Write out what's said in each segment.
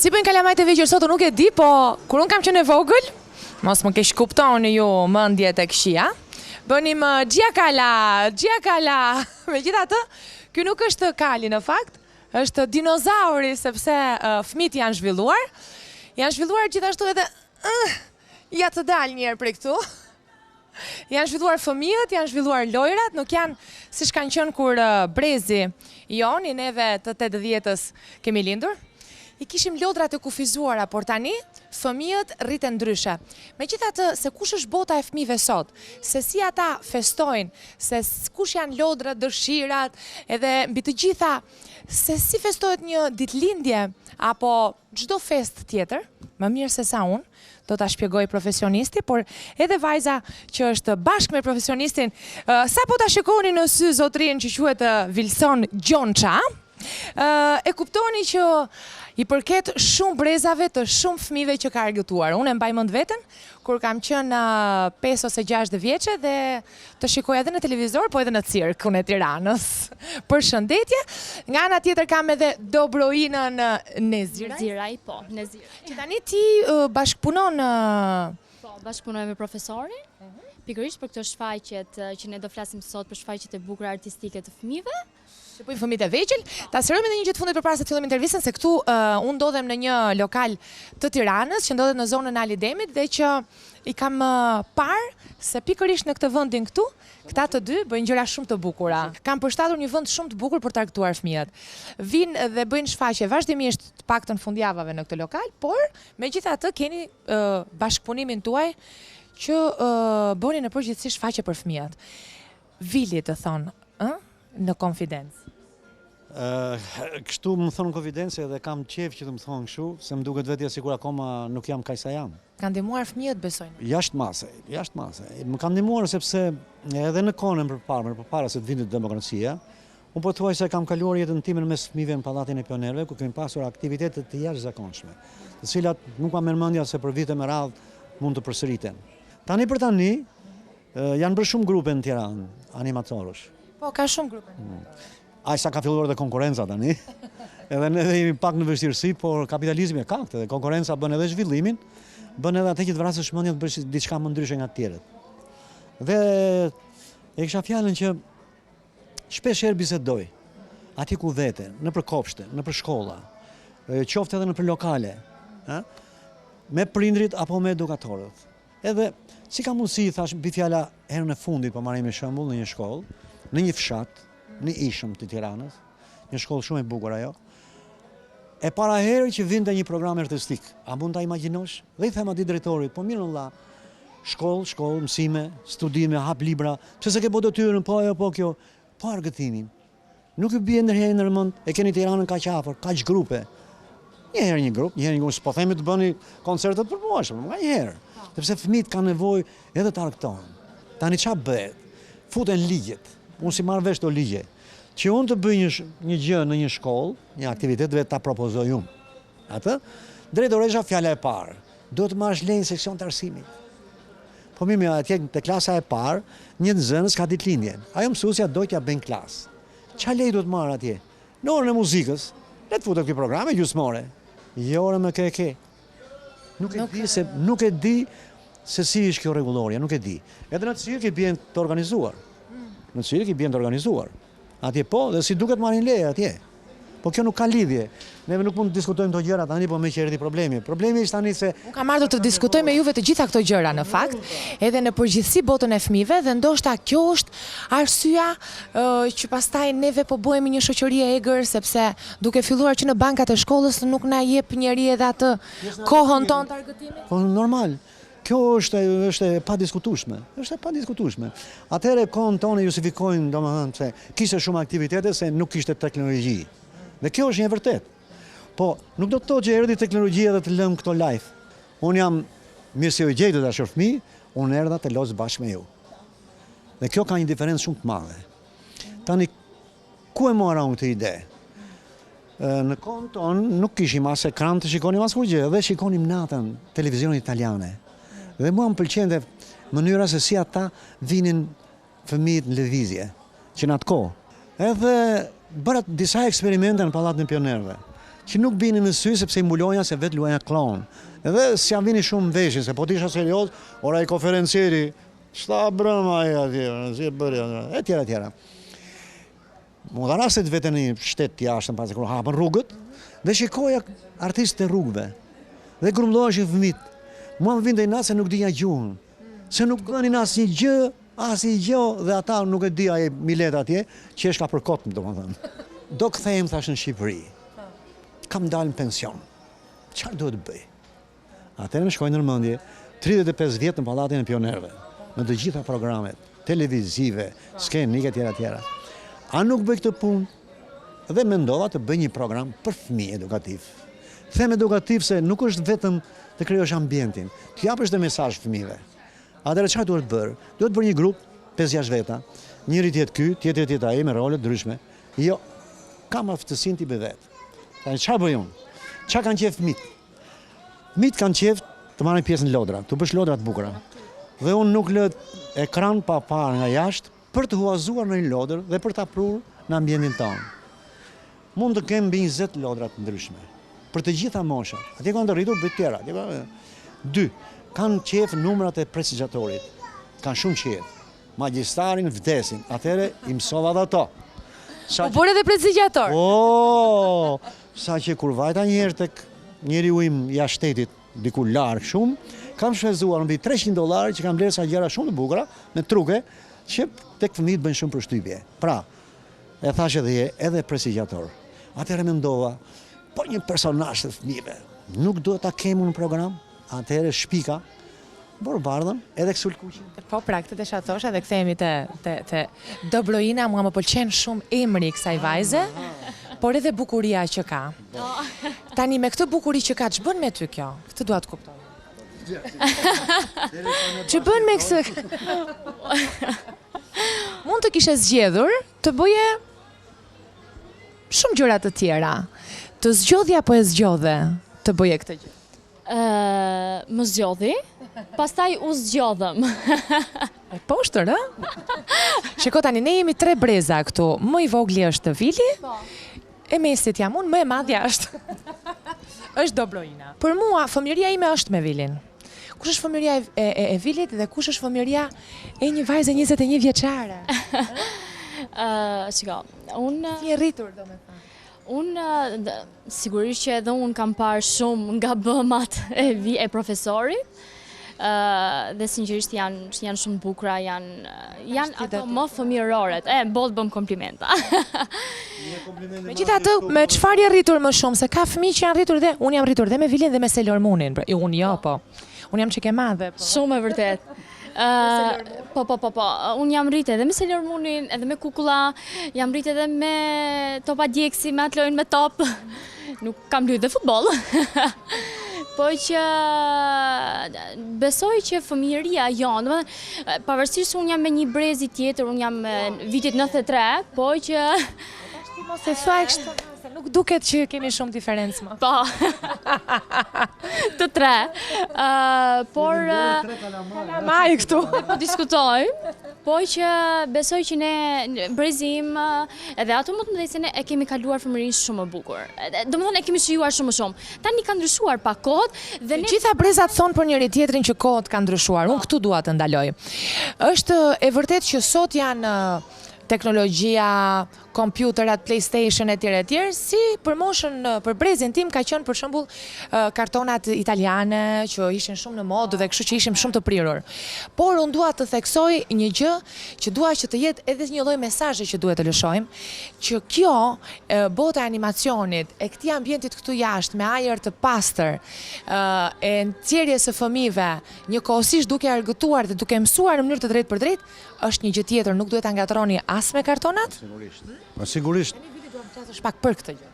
Si bëjnë kalamajt e vegjël sot, nuk e di, po kur unë kam qenë e vogël, mos më keq kuptoni ju mendjet e këqija, bënim gjiakala. Megjithatë, ky nuk është kali në fakt, është dinozauri sepse fëmijët janë zhvilluar gjithashtu edhe ja të dal një herë prej këtu. Janë zhvilluar fëmijët, janë zhvilluar lojrat, nuk janë siç kanë qenë kur brezi joni, neve të 80-s kemi lindur. I kishim lodrat e kufizuara, por tani fëmijët rriten ndryshe. Megjithatë, se kush është bota e fëmijëve sot, se si ata festojnë, se kush janë lodrat, dëshirat, edhe mbi të gjitha, se si festohet një ditëlindje apo çdo fest tjetër, më mirë se sa unë, do ta shpjegoj profesionisti, por edhe vajza që është bashkë me profesionistin, sa po ta shikoni në sy zotrin që quhet Vilson Gjonça, e kuptoni që i përket shumë brezave të shumë fëmijëve që ka argëtuar. Unë e mbaj mend veten kur kam qenë 5 ose 6 vjeçe dhe të shikoj edhe në televizor, po edhe në cirkun e Tiranës. Përshëndetje. Nga ana tjetër kam edhe Dobroinën Neziraj. Neziraj. Që tani ti bashkëpunon Po, bashkëpunoj me profesorin. Pikërisht për këto shfaqjet që ne do flasim sot për shfaqjet e bukura artistike të fëmijëve. Që bëjmë fëmijët e vegjël. Ta sqarojmë edhe një gjë të fundit përpara se të fillojmë intervistën, se këtu unë ndodhem në një lokal të Tiranës që ndodhet në zonën Ali Demit dhe që i kam parë se pikërisht në këtë vendin këtu, këta të dy bëjnë gjëra shumë të bukura. Kam përshtatur një vend shumë të bukur për të argëtuar fëmijët. Vinë dhe bëjnë shfaqje vazhdimisht të paktën fundjavave në këtë lokal, por megjithatë keni bashkëpunimin tuaj që bëni në përgjithësi shfaqje për fëmijët. Vili të thonë, në konfidencë. Kështu më thonë konfidencë edhe kam qef që të më thonë kështu, se më duket vetja sikur akoma nuk jam kaq sa jam. Kanë ndihmuar fëmijët, besojnë? Jashtë mase. Më kanë ndihmuar sepse edhe në kohën përpara se të vinte demokracia, unë po thuaj se kam kaluar jetën time mes fëmijëve në pallatin e pionerëve, ku kemi pasur aktivitete të jashtëzakonshme, të cilat nuk kam mendja se për vite me radhë mund të përsëriten. Tani për tani janë bërë shumë grupe në Tiranë, animatorësh. Po, ka shumë grupe. Aq sa ka filluar dhe konkurenca tani. Edhe ne jemi pak në vështirësi, por kapitalizmi e ka këtë, dhe konkurenca bën edhe zhvillimin, bën edhe atë që të vrasësh mendjen të bësh diçka më ndryshe nga të tjerët. Dhe e kisha fjalën që shpesh herë bisedoj aty ku vete, nëpër kopshte, nëpër shkolla, qoftë edhe nëpër lokale, me prindrit apo me edukatorët. Edhe si ka mundësi, thash, mbi fjala herën e fundit, po marrim një shembull në një shkollë, në një fshat, në Ishëm të Tiranës, një shkollë shumë e bukur ajo. E para herë që vinte një program artistik, a mund ta imagjinosh? Dhe i them atij drejtorit, po mirë vëlla, shkollë, mësime, studime, hap libra, pse se ke bë detyrën, po ajo, po kjo, po argëtimin. Nuk ju bie ndërherë në mend, e keni Tiranën kaq afër, kaq grupe. Një herë një grup, s'po themi të bëni koncerte të përpohshme, nga një herë. Sepse fëmijët kanë nevojë edhe të argëtohen. Tani ç'a bëhet? Futen ligjet. Unë si marrë vesh të ligje. Që unë të bëj një gjë në një shkollë, një aktivitet vetë ta propozoj unë. Atë, drejtoresha fjala e parë. Do të marrësh lejnë seksion të arsimit. Po mirë, atje te klasa e parë, një nxënës ka ditëlindjen. Ajo mësuesja do t'ja bëjnë klasë. Ç'a lejë do të marrë atje? Në orën e muzikës, le të futet ky programe gjysmore. Jo orën me ke. Nuk e di se si është kjo rregullorja, nuk e di. Edhe në cirk i bien të organizuar. Atje po, dhe si duket marrin leje atje. Po kjo nuk ka lidhje. Neve nuk mund të diskutojmë këto gjëra tani, po më që erdhi problemi. Problemi është tani se unë kam ardhur të diskutoj me juve të gjitha këto gjëra në fakt, edhe në përgjithësi botën e fëmijëve, dhe ndoshta kjo është arsyeja që pastaj neve po bëhemi një shoqëri e egër, sepse duke filluar që në bankat e shkollës nuk na jep njeri edhe atë kohën tonë të argëtimit. Po normal. Kjo është e padiskutueshme. Atëherë kohën tonë justifikojnë, domethënë se kishte shumë aktivitete se nuk kishte teknologji. Dhe kjo është një vërtet. Po, nuk do të thotë që erdhi teknologjia dhe të lëm këto live. Unë jam mirë se u gjej të dashur fëmijë, unë erdha të los bashkë me ju. Dhe kjo ka një diferencë shumë të madhe. Tani ku e mora unë këtë ide? Në kohën tonë nuk kishim as ekran të shikonim as kurgjë, dhe shikonim natën televizionin italiane. Dhe mua më pëlqente mënyra se si ata vinin fëmijët në lëvizje, që në atë kohë. Edhe bëra disa eksperimente në pallatin e pionerëve. që nuk bini në sy sepse i mbulonja se vetë luaja klon. Edhe s'jam vini shumë veshin, se po t'isha serios, ora i konferencieri, ç'ta brëma ai atje, si e bëri, e tjera. Mu dha rastet vete në një shtet jashtëm pasi kur hapën rrugët, dhe shikoja artistë të rrugëve. Dhe grumëlloheshin fëmijët. Mua më vinte i natë se nuk dija gjuhën. Se nuk bënin asnjë gjë, dhe ata nuk e di ai Milet atje, qeshka për kot, domethënë. Do kthehem thash në Shqipëri. Kam dalë në pension. Çfarë duhet të bëj? Atëherë më shkoj në mendje 35 vjet në Pallatin e Pionerëve, në të gjitha programet televizive, skenike tjera. A nuk bëj këtë punë? Dhe mendova të bëj një program për fëmijë edukativ. Them edukativ se nuk është vetëm të krijosh ambientin, të japësh dhe mesazh fëmijëve. Atëherë çfarë duhet bërë? Duhet bërë një grup 5-6 veta, njëri tjetë ky, tjetri tjetë ai me role ndryshme. Jo, kam aftësinë ti bëj vetë. Tani çfarë bëj unë? Çfarë kanë qejf fëmijët? Fëmijët kanë qejf të marrin pjesë në lodra, të bësh lodra të bukura. Dhe unë nuk lë ekran pa parë nga jashtë për të huazuar në një lodër dhe për ta prur në ambientin tonë. Mund të kem mbi 20 lodra të ndryshme për të gjitha moshat. Atje kanë të rritur bëj tjera. 2. Kanë qef numrat e prestigjatorit. Kanë shumë qef. Magjistarin vdesin. Atëherë i mësova dhe ato. Po bërë edhe prestigjator. Sa që kur vajta njëherë tek njeriu im jashtë shtetit, diku larg shumë, kam shfrytzuar mbi $300 që kam blerë sa gjëra shumë të bukura me truke që tek fëmijët bëjnë shumë përshtypje. Pra, e thash edhe prestigjator. Atëherë mendova, po një personazh të fëmijëve, nuk duhet ta kemi në program? Atëherë shpika, bërë bardhën, edhe Sulkuqin. Po pra, këtë desha thosha dhe kthehemi te Dobroina, mua më pëlqen shumë emri i kësaj vajze, por edhe bukuria që ka. Tani me këtë bukuri që ka, ç'bën me ty kjo? Këtë dua të kuptoj. Ç'bën me këtë? Mund të kishe zgjedhur të bëje shumë gjëra të tjera. Të zgjodhja apo e zgjodhe të bëje këtë gjë? Më zgjodhi, pastaj u zgjodhëm. E poshtër, Shiko tani, ne jemi 3 breza këtu. Më i vogli është Vili, e mesit jam unë, më e madhja është është Dobroina. Për mua, fëmijëria ime është me Vilin. Kush është fëmijëria e Vilit dhe kush është fëmijëria e një vajze 21 vjeçare? Shiko, unë... Si e rritur, domethënë? Unë, sigurisht që edhe unë kam parë shumë nga bëmat e profesorit, dhe sinqerisht janë shumë bukura, janë ato më fëmijëroret. Boll bëm komplimenta. Megjithatë, me çfarë je rritur më shumë? Se ka fëmijë që janë rritur dhe unë jam rritur dhe me Vilin dhe me Selormunin. Unë jo, po. Unë jam çike madhe, po. Shumë e vërtet. Po. Unë jam rritë edhe me Selormunin, edhe me Kukulla, jam rritë edhe me Topa Djeksi, me atë lojnë me top. Nuk kam lujtë dhe futboll. Po që besoj që fëmijëria jonë, pavarësisht se unë jam me një brezi tjetër, unë jam vitit 93, po që... Mos e thuaj kështu, nuk duket që kemi shumë diferencë më. Po, të 3, por... Maj këtu. Po diskutoj, po që besoj që ne brezim, edhe ato më të mëdhej se ne e kemi kaluar fëmijërinë shumë më bukur. Domethënë e kemi shijuar shumë. Tani ka ndryshuar pak kohët dhe ne... Gjitha brezat thonë për njëri tjetrin që kohët kanë ndryshuar. Unë këtu dua të ndaloj. Është e vërtet që sot janë teknologjia, kompjuterat, PlayStation e tjerë, si për moshën, për brezin tim ka qenë për shembull kartonat italiane që ishin shumë në modë dhe kështu që ishim shumë të prirur. Por unë dua të theksoj një gjë që dua që të jetë edhe një lloj mesazhi që duhet të lëshojmë, që kjo bota e animacionit, e këtij ambientit këtu jashtë me ajër të pastër, e nxjerrjes së fëmijëve, njëkohësisht duke argëtuar dhe duke mësuar në mënyrë të drejtë për drejtë, është një gjë tjetër, nuk duhet ta ngatroni as me kartonat? Sigurisht. Është pak për këtë gjë.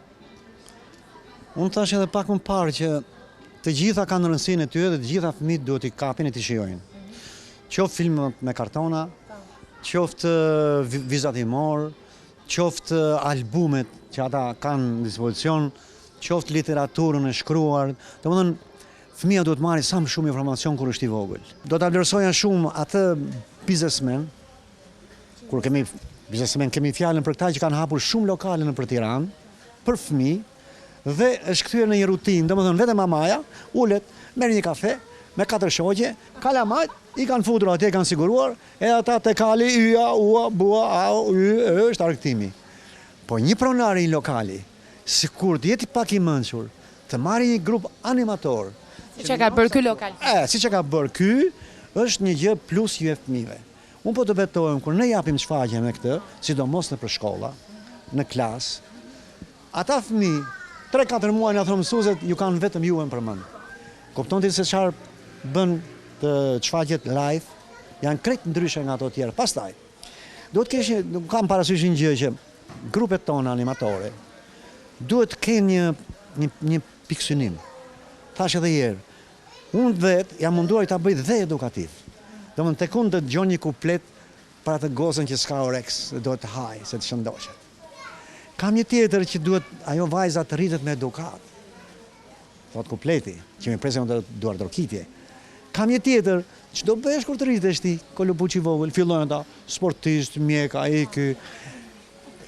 Unë thash edhe pak më parë që të gjitha kanë rëndësinë e tyre dhe të gjitha fëmijët duhet i kapin e t'i shijojnë. Qoftë film me kartona, qoftë vizatimor, qoftë albumet që ata kanë në dispozicion, qoftë literaturën e shkruar. Domethënë, fëmia duhet marrë sa më shumë informacion kur është i vogël. Do ta vlerësoja shumë atë biznesmen, kur kemi biznesmen, kemi fjalën për këta që kanë hapur shumë lokale nëpër Tiranë, për fëmijë, dhe është kthyer në një rutinë, domethënë vetëm mamaja ulet, merr një kafe me 4 shoqe, kalamajt i kanë futur atje, kanë siguruar, edhe ata te kali yja, ua, bua, au, është argëtimi. Po një pronar i lokali, sikur të jeti pak i mençur, të marrë një grup animator, Siç e ka bërë ky lokal. siç e ka bërë ky, është një gjë plus ju e fëmijëve. Unë po të betohem kur ne japim shfaqje me këtë, sidomos në për shkolla, në klas, ata fëmijë 3-4 muaj na thonë mësuesit ju kanë vetëm juve në përmend. Kupton ti se çfarë bën të shfaqjet live, janë krejt ndryshe nga ato tjera. Pastaj, duhet kam parasysh një gjë që grupet tona animatore duhet të kenë një pikë synim. Thash edhe herë, unë vetë jam munduar ta bëj dhe edukativ. Domethënë tek unë të dëgjon një kuplet për atë gozën që s'ka oreks, do të haj, se të shëndoshet. Kam një tjetër që duhet ajo vajza të rritet me edukat. Thot kupleti, që më presin të duar drokitje. Kam një tjetër që do bëhesh kur të rritesh ti, kolubuçi i vogël, fillojnë ata sportist, mjek, ai ky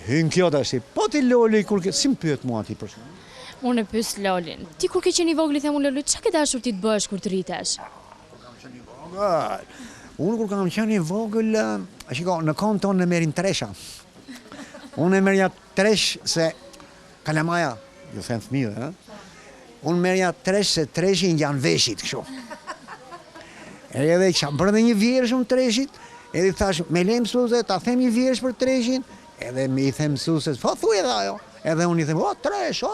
hyn kjo tash. Po ti Loli kur si më pyet mua ti për shkak? Unë e pyes Lolin. Ti kur ke qenë i vogël i them unë Loli, çka ke dashur ti të bësh kur të rritesh? Unë kur kam qenë i vogël, shiko, në kohën tonë ne merrim tresha. Unë e merja tresh se kalamaja, ju them fëmijëve, unë merja tresh se treshi ngjan veshit kështu. Edhe kisha bërë një vjersh unë treshit, edhe thash, me lejmë mësuese, ta them një vjersh për treshin, edhe me i them mësueses, po thuaj edhe ajo. Edhe unë i them, o tresh,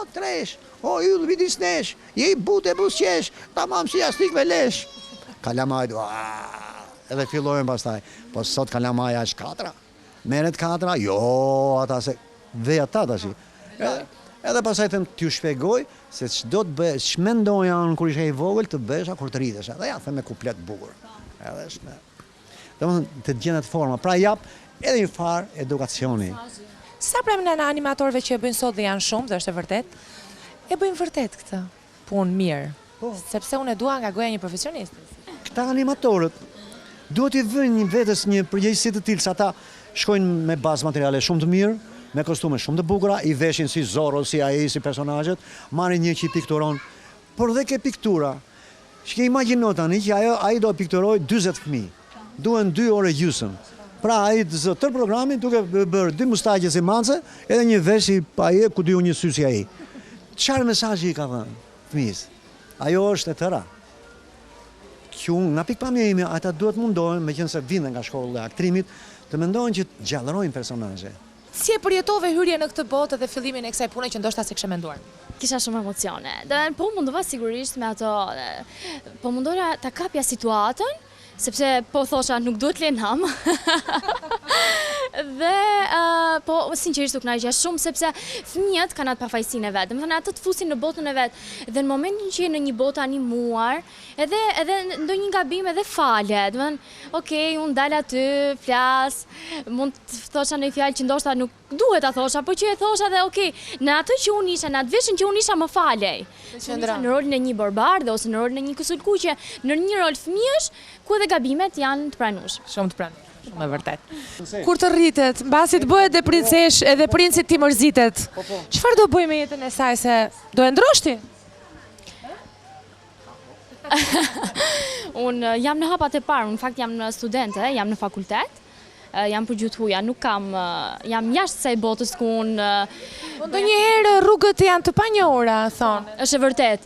o yll vidis nesh, je i bute busqesh, tamam si jastik me lesh. Kalamaj, edhe fillojnë pastaj, po sot kalamaja është 4. Merret 4, jo, ata se dhe ata tash. Edhe pastaj them t'ju shpjegoj se ç'do të bëj, ç'mendoja unë kur isha i vogël të bëhesha kur të rritesh. Edhe ja them me kuplet bukur. Edhe është. Domethënë të gjendet forma. Pra jap edhe një farë edukacioni. Sa pranë në animatorëve që e bëjnë sot dhe janë shumë, dhe është e vërtet, e bëjnë vërtet këtë punë mirë. Sepse unë e dua nga goja një profesionist. Këta animatorët duhet i vënë vetes një përgjegjësi të tillë, sa ata shkojnë me bazë materiale shumë të mirë, me kostume shumë të bukura, i veshin si Zorro, si ai, si personazhet, marrin një që i pikturon, por dhe ke piktura. Shke imagjino tani që ai do pikturoj 40 fëmijë. Duhen 2 orë gjysmë. Pra ai të zë tërë programin duke bërë 2 mustaqe si mance, edhe një vesh si ai ku diu një sy si ai. Çfarë mesazhi i ka dhënë fëmijës? Ajo është e tëra. Që nga pikpamja ime, ata duhet mundohen, meqense vinë nga shkolla e aktrimit, të mendojnë që të gjallërojnë personazhe. Si e përjetove hyrje në këtë botë dhe fillimin e kësaj pune që ndoshta se kishe menduar? Kisha shumë emocione. Po mundova sigurisht me ato, po mundora ta kapja situatën, sepse po thosha nuk duhet lënam. Dhe po sinqerisht u kënaqja shumë sepse fëmijët kanë atë pafajësinë e vet. Domethënë ato të fusin në botën e vet. Dhe në momentin që je në një botë animuar, edhe ndonjë gabim edhe fale. Domethënë, okay, unë dal aty, flas, mund të thosha një fjalë që ndoshta nuk duhet ta thosha, po që e thosha dhe okay, në atë që unë isha, në atë veshën që unë isha më falej. Në rolin e një borbarde ose në rolin e një kusulkuqe, në një rol fëmijësh, ku edhe gabimet janë të pranueshme. Shumë të pranueshme. Shumë e vërtet. Kur të rritet, mbasi të bëhet dhe princesh, edhe princit ti mërzitet. Çfarë do bëj me jetën e saj, se do e ndrosh ti? Unë jam në hapat e parë, në fakt jam në studente, jam në fakultet. Jam për gjuthuja, nuk kam, jam jashtë kësaj botës ku unë... Ndonjëherë rrugët janë të panjohura, thonë. Është e vërtet.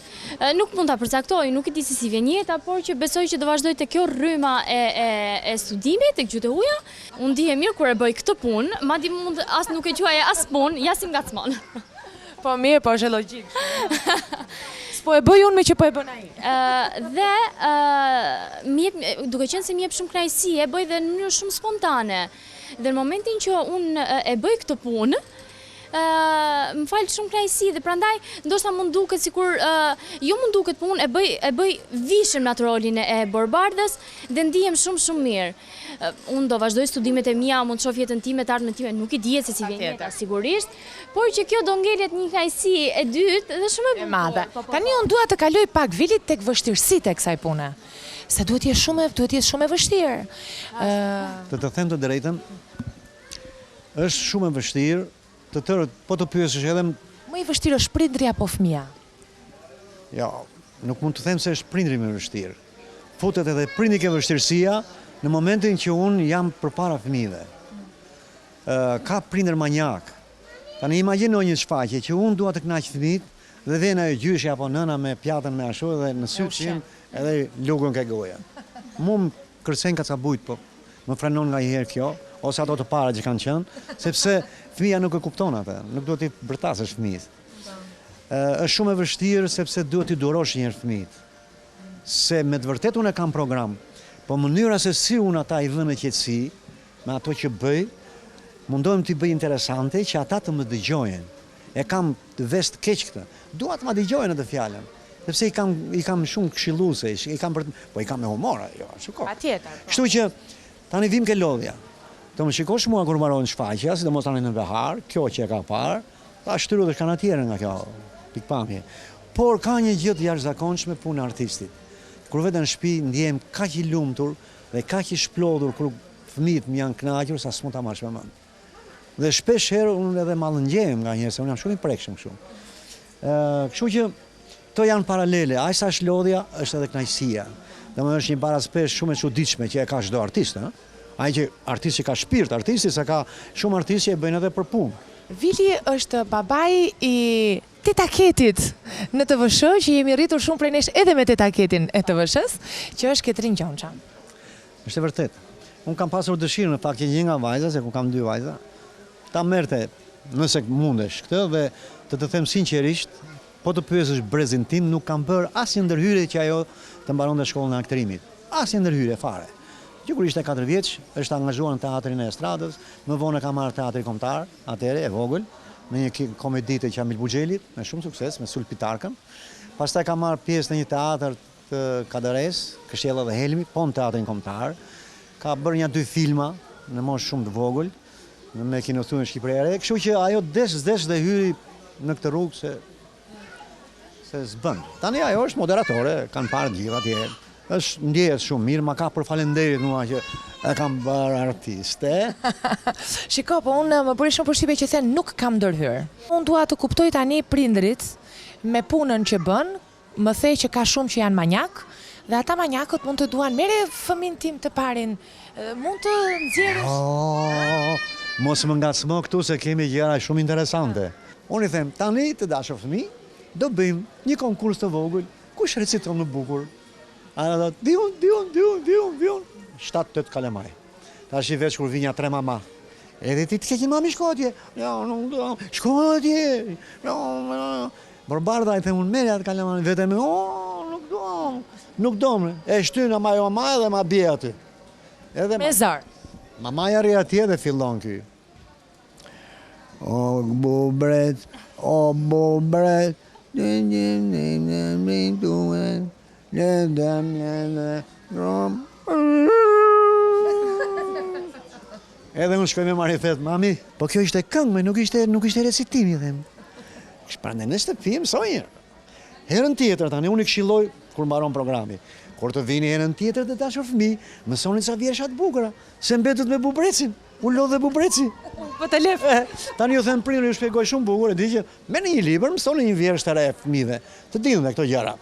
Nuk mund ta përcaktoj, nuk e di si vjen jeta, por që besoj që do vazhdoj te kjo rryma e studimit, tek gjuthuja. Unë ndihem mirë kur e bëj këtë punë, madje mund as nuk e quaj as punë, ja si ngacmon. Po mirë, po është logjik. Po e bëj unë me që po e bën ai. Duke qenë se më jep shumë kënaqësi, e bëj dhe në mënyrë shumë spontane. Dhe në momentin që unë e bëj këtë punë, më fal shumë kënaqësi dhe prandaj ndoshta mund duket sikur jo mund duket, po unë e bëj vishën me atë rolin e Borbardhës dhe ndihem shumë mirë. Unë do vazhdoj studimet e mia, mund të shoh jetën time, të ardhmen time, nuk i dihet se si vjen jeta sigurisht, por që kjo do ngelet një kënaqësi e dytë dhe shumë e madhe. Tani unë dua të kaloj pak Vilit tek vështirësitë e kësaj pune. Se duhet jetë shumë e vështirë. Të them të drejtën, është shumë e vështirë. Të tërët, po të pyesësh edhe... Më i vështirë është prindri apo fëmia? Jo, nuk mund të them se është prindri më vështirë. Futet edhe prindi ke vështirësia në momentin që unë jam përpara fëmijëve. Ka prindër manjak. Tani imagjino një shfaqje që unë dua të kënaq fëmijët dhe vjen ajo gjyshi apo nëna me pjatën me ashtu dhe në sy tim edhe lugën ke goja. Mu më kërcen ka ca bujt, po më frenon nga njëherë kjo, ose ato të para që kanë qenë, sepse fëmija nuk e kupton atë, nuk duhet t'i bërtasësh fëmijët. Është shumë e vështirë sepse duhet t'i durosh njërë fëmijët. Se me të vërtet unë e kam program, po mënyra se si unë ata i vënë qetësi, me ato që bëj, mundohem t'i bëj interesante që ata të më dëgjojnë. E kam të vest keq këtë. Dua të më dëgjojnë atë fjalën. Sepse i kam shumë këshilluese, po i kam me humor, jo, shiko. Patjetër. Kështu që tani vim ke lodhja. Të më shikosh mua kur mbaron shfaqja, sidomos tani në Behar, kjo që e ka parë, ta shtyru dhe kanë atjerë nga kjo pikpamje. Por ka një gjë të jashtëzakonshme punë e artistit. Kur veten në shtëpi ndjehem kaq i lumtur dhe kaq i shplodhur kur fëmijët më janë kënaqur sa s'mund ta marrësh me mend. Dhe shpesh herë unë edhe mallëngjehem nga njerëz, unë jam shumë i prekshëm kështu. Kështu që to janë paralele, aq sa është lodhja, është edhe kënaqësia. Domethënë është një barazpesh shumë e çuditshme që e ka çdo artist, ëh. Ai që artisti ka shpirt, artisti sa ka shumë artistë që e bëjnë edhe për punë. Vili është babai i tetaketit në TVSH, që jemi rritur shumë prej nesh edhe me tetaketin e TVSH-s, që është Ketrin Gjonça. Është e vërtet. Unë kam pasur dëshirë në fakt që një nga vajza, se ku kam 2 vajza, ta merrte nëse mundesh këtë dhe të them sinqerisht, po të pyesësh brezin tim, nuk kam bërë asnjë ndërhyrje që ajo të mbaronte shkollën e aktrimit. Asnjë ndërhyrje fare. Që kur ishte 4 vjeç, është angazhuar në teatrin e estradës, më vonë ka marrë teatri kombëtar, atëre e vogël, në një komedi të Qamil Buxhelit, me shumë sukses, me Sul Pitarkën. Pastaj ka marrë pjesë në një teatr të Kadares, Kështjella dhe Helmi, po në teatrin kombëtar. Ka bërë një 2 filma në moshë shumë të vogël, me kinostudin Shqipëria e Re, kështu që ajo desh dhe hyri në këtë rrugë se s'bën. Tani ajo është moderatore, kanë parë gjithë atje. Është ndjehet shumë mirë, ma ka për falenderit mua që e kam bërë artiste. Shiko, po unë më bëri shumë përshtypje që thënë nuk kam ndërhyrë. Unë dua të kuptoj tani prindrit me punën që bën, më thej që ka shumë që janë manjak, dhe ata manjakët mund të duan merre fëmin tim të parin, mund të nxjerrësh. Mos më ngacmo këtu se kemi gjëra shumë interesante. Unë i them, tani të dashur fëmijë, do bëjmë një konkurs të vogël, kush reciton më bukur. Ana do diun, 7-8 kalamaj. Tash i veç kur vinja 3 mama. Edhe ti të ke një mami shko atje. Jo, nuk do. Shko atje. Jo. Barbarda i them unë merr atë kalamaj vetëm, nuk do. Nuk do. E shtyn ama jo mama edhe ma bie aty. Edhe me zar. Mamaja rri atje dhe fillon ky. O bubret, o bubret. Edhe unë shkoj me marifet, mami, po kjo ishte këngë, nuk ishte recitimi, them. Prandaj në shtëpi mësoj. Herën tjetër, tani unë i këshilloj kur mbaron programi. Kur të vini herën tjetër të dashur fëmijë, mësoni ca vjersha të bukura, se mbetet me bubrecin. U lodh dhe bubreci. Po të lef. Tani ju them prindëri, ju shpjegoj shumë bukur, e di që me një libër mësoni një vjersh të re fëmijëve, të dinë dhe këto gjëra,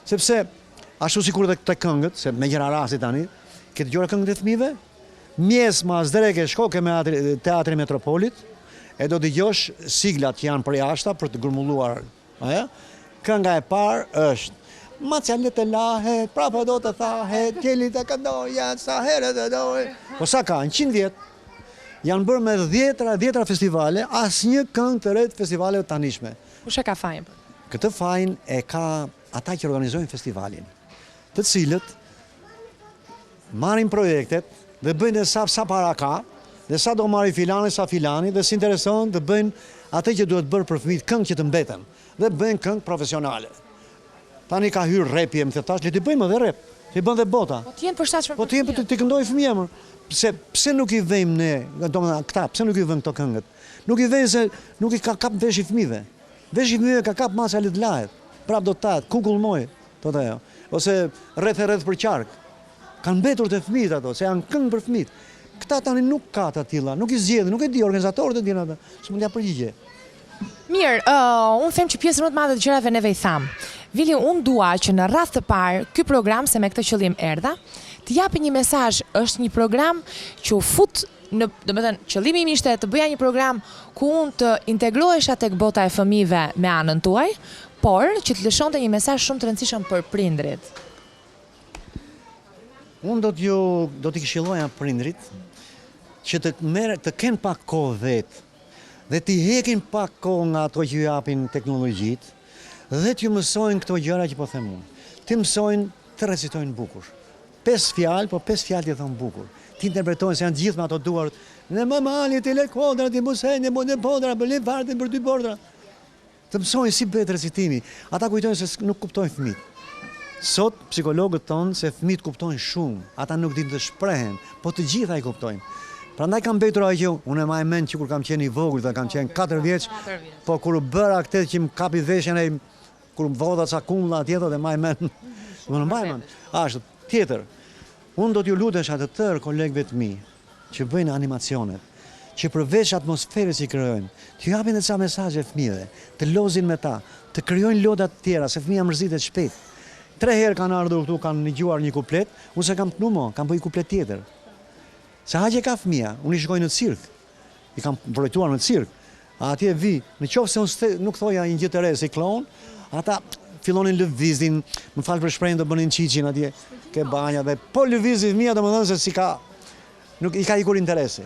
sepse ashtu sikur edhe këto këngët, se me gjëra rasti tani, ke dëgjuar këngët e fëmijëve? Mjesma Zdreke shkoke me Teatri Metropolit, e do dëgjosh siglat që janë për jashta për të grumulluar. Kënga e parë është Macalet e lahet, prapa do të thahet, qelit e këndoja, sa herët e dojë. Po sa ka, në 100 vjetë, janë bërë me 10 festivale, asnjë këngë të re të festivaleve tanishme. Kush e ka fajin? Këtë fajin e ka ata që organizojnë festivalin, të cilët marrin projektet dhe bëjnë sa para ka, dhe sa do marri filani, sa filani, dhe s'intereson të bëjnë atë që duhet bërë për fëmijët, këngë që të mbeten, dhe bëjnë këngë profesionale. Tani ka hyrë repi e më thetash, le t'i bëjmë edhe rep, t'i bën dhe bota. Po t'jenë përshtatshëm. Po t'jenë t'i këndoj fëmijë emër. Pse nuk i vejmë ne, domethënë këta, pse nuk i vëmë këto këngët? Nuk i vejmë se nuk i ka kap vesh i fëmijëve. Vesh i fëmijëve ka kap masa le të lahet. Prap do të tahet, kukull moj, thotë ajo. Ose rreth për qark. Kanë mbetur te fëmijët ato, se janë këngë për fëmijët. Këta tani nuk ka të tilla, nuk i zgjedhin, nuk e di organizatorët e dinë ata. S'mund ja përgjigje. Mirë, unë them që pjesën më të madhe të gjërave neve i tham. Vili, unë dua që në radhë të parë, ky program, se me këtë qëllim erdha, të japi një mesazh, është një program që u fut në, domethënë, qëllimi im ishte të bëja një program ku unë të integrohesha tek bota e fëmijëve me anën tuaj, por që të lëshonte një mesazh shumë të rëndësishëm për prindrit. Unë do t'i këshilloja prindrit që të kenë pak kohë vetë dhe t'i hekin pak kohë nga ato që ju japin teknologjitë dhe t'ju mësojnë këto gjëra që po them unë. Ti mësojnë të recitojnë bukur. 5 fjalë, po 5 fjalë t'i thonë bukur. Ti interpretojnë se janë gjithë me ato duart. Në mamali, ti le kodra, ti musejnë, në podra, për le vartin për 2 bordra. Të mësojnë si bëhet recitimi. Ata kujtojnë se nuk kuptojnë fëmijët. Sot psikologët thonë se fëmijët kuptojnë shumë. Ata nuk dinë të shprehen, po të gjitha i kuptojnë. Prandaj kam mbetur ajo, unë e maj mend që kur kam qenë i vogël, dhe kam qenë 4 vjeç, po kur bëra këtë që më kapi veshjen e kur më vodha ca kumlla tjetër dhe maj mend. Më mbaj mend. Ashtu, tjetër. Unë do t'ju lutesh atë të tërë kolegëve të mi që bëjnë animacionet, që përveç atmosferës që krijojnë, t'ju japin edhe ca mesazhe fëmijëve, të lozin me ta, të krijojnë loda të tjera, se fëmia mërzitet shpejt. 3 herë kanë ardhur këtu, kanë dëgjuar një kuplet, unë se kam punu mo, kam bëj kuplet tjetër. Se haqe ka fëmia, unë i shkoj në cirk, i kam vrojtuar në cirk, atje vi, në qoftë se unë nuk thoja një gjë të re si klon, ata fillonin lëvizin, më falë për shprehjen të bënin qiqin atje, ke banja dhe po lëvizin fëmia domethënë se si ka, nuk i ka ikur interesi.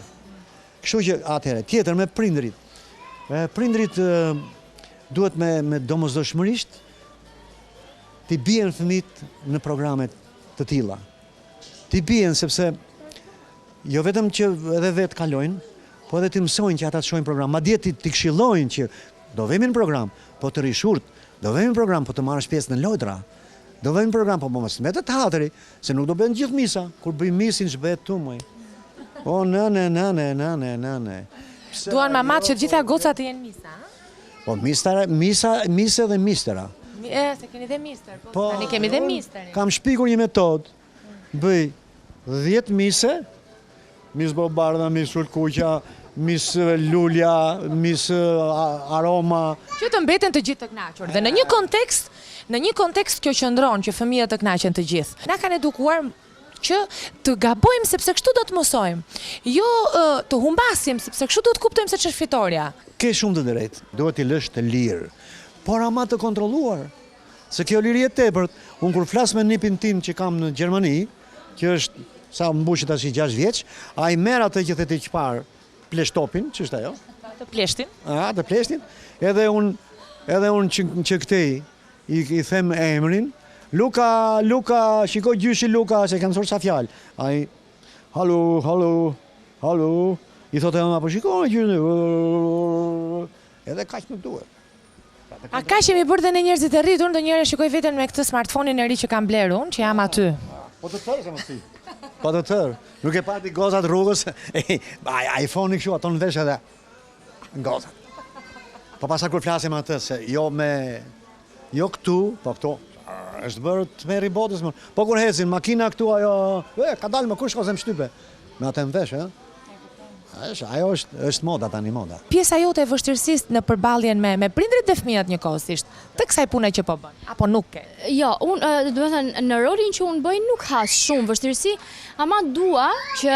Kështu që atëherë, tjetër me prindrit. Prindrit duhet me domosdoshmërisht t'i bien fëmijët në programet të tilla. T'i bien sepse jo vetëm që edhe vetë kalojnë, po edhe t'i mësojnë që ata të shohin program. Madje t'i këshillojnë që do vemi në program, po të rishurt, do vemi në program, po të marrësh pjesë në lojtra. Do vemi në program, po mos me të teatri, se nuk do bëhen gjithë misa. Kur bëj misin ç'bëhet tu më. O nane. Duan mamat që të gjitha gocat të jenë misa, ha? Po mise dhe mistera. Se keni dhe mister, po tani kemi dhe misterin. Kam shpikur një metodë. Bëj 10 mise, mis bobardha, mis sulkuqa, mis lulja, mis aroma. Që të mbeten të gjithë të kënaqur. Dhe në një kontekst kjo qëndron që fëmijët të kënaqen të gjithë. Na kanë edukuar që të gabojmë sepse kështu do të mësojmë. Jo të humbasim sepse kështu do të kuptojmë se ç'është fitoria. Ke shumë të drejtë. Duhet t'i lësh të lirë, por ama të kontrolluar. Se kjo liri e tepërt, unë kur flas me nipin tim që kam në Gjermani, që është sa mbushit tash 6 vjeç, ai merr atë që theti çfarë pleshtopin, ç'është ajo? Të pleshtin. Të pleshtin. Edhe unë që këtej i them emrin, Luka, shiko gjyshi Luka, se kanë thosur sa fjalë. Ai, hallo, i thotë ama po shiko gjyshi. Edhe kaq më duhet. A ka që mi bërë dhe në njerëzit e rritur, ndonjëherë shikoj veten me këtë smartphone-in e ri që kam bler unë, që jam aty. Po të tërë se më si. Po të tërë. Nuk e pati gozat rrugës, iPhone-i kështu, ato në vesh edhe gozat. Po pasar kur flasim atë, se jo këtu, po këtu, është bërë të meri botës më. Po kur hecin, makina këtu, ajo, ka dalë më kush ka se më shtype. Me atë në vesh, ajo është moda tani moda. Pjesa jote e vështirësisë në përballjen me prindrit dhe fëmijët njëkohësisht, të kësaj pune që po bën, apo nuk ke? Jo, unë do të thënë në rolin që unë bëj nuk has shumë vështirësi, ama dua që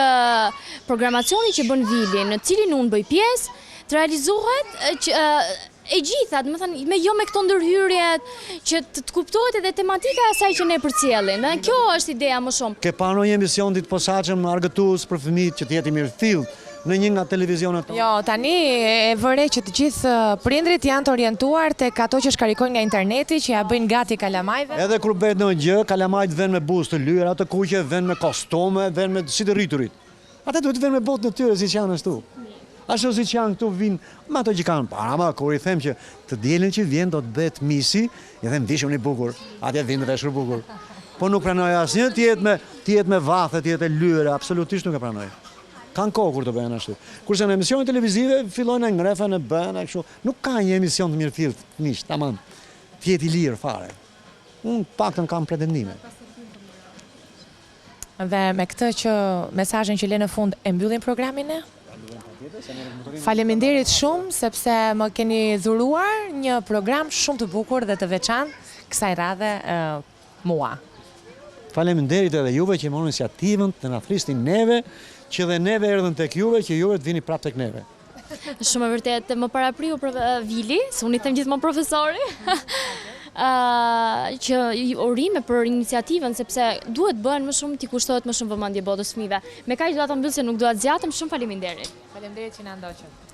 programacioni që bën Vili, në cilin unë bëj pjesë, të realizohet e gjitha, do të thënë me këto ndërhyrjet, që të kuptohet edhe tematika e asaj që ne përcjellim. Dhe kjo është ideja më shumë. Ke parë një emision ditë posaçëm argëtues për fëmijët që të jetë mirëfill në një nga televizionet. Jo, tani e vëre që të gjithë prindrit janë të orientuar tek ato që shkarikojnë nga interneti, që ja bëjnë gati kalamajve. Edhe kur bëhet në gjë, kalamajt vënë me buzë të lyra, të kuqe, vënë me kostume, vënë me si të rriturit. Ata duhet të vënë me botë në tyre siç janë ashtu. Ashtu siç janë këtu vinë, me ato që kanë para, ama kur i them që të dielën që vjen do të bëhet misi, i them dishuni bukur, atje vinë veshur bukur. Po nuk pranoj asnjë të jetë me vathe, të jetë lyra, absolutisht nuk e pranoj. Kanë kohë kur të bëhen ashtu. Kurse në emisionet televizive fillojnë e ngrefen e bën e kështu. Nuk ka një emision të mirëfillt, miq, tamam. Të jetë i lirë fare. Unë paktën kam pretendime. Dhe me këtë që mesazhin që le në fund e mbyllim programin ne? Faleminderit shumë sepse më keni dhuruar një program shumë të bukur dhe të veçantë kësaj radhe mua. Faleminderit edhe juve që morën iniciativën të na thrisnin neve, që dhe neve erdhën tek juve, që juve të vini prapë tek neve. Shumë e vërtet, më parapriu Vili, se unë i them gjithmonë profesori, që urime për iniciativën, sepse duhet bëhen më shumë, t'i kushtohet më shumë vëmendje botës fëmijëve. Me kaq do ta mbyll se nuk dua të zgjatem, shumë faleminderit. Faleminderit që na ndoqët.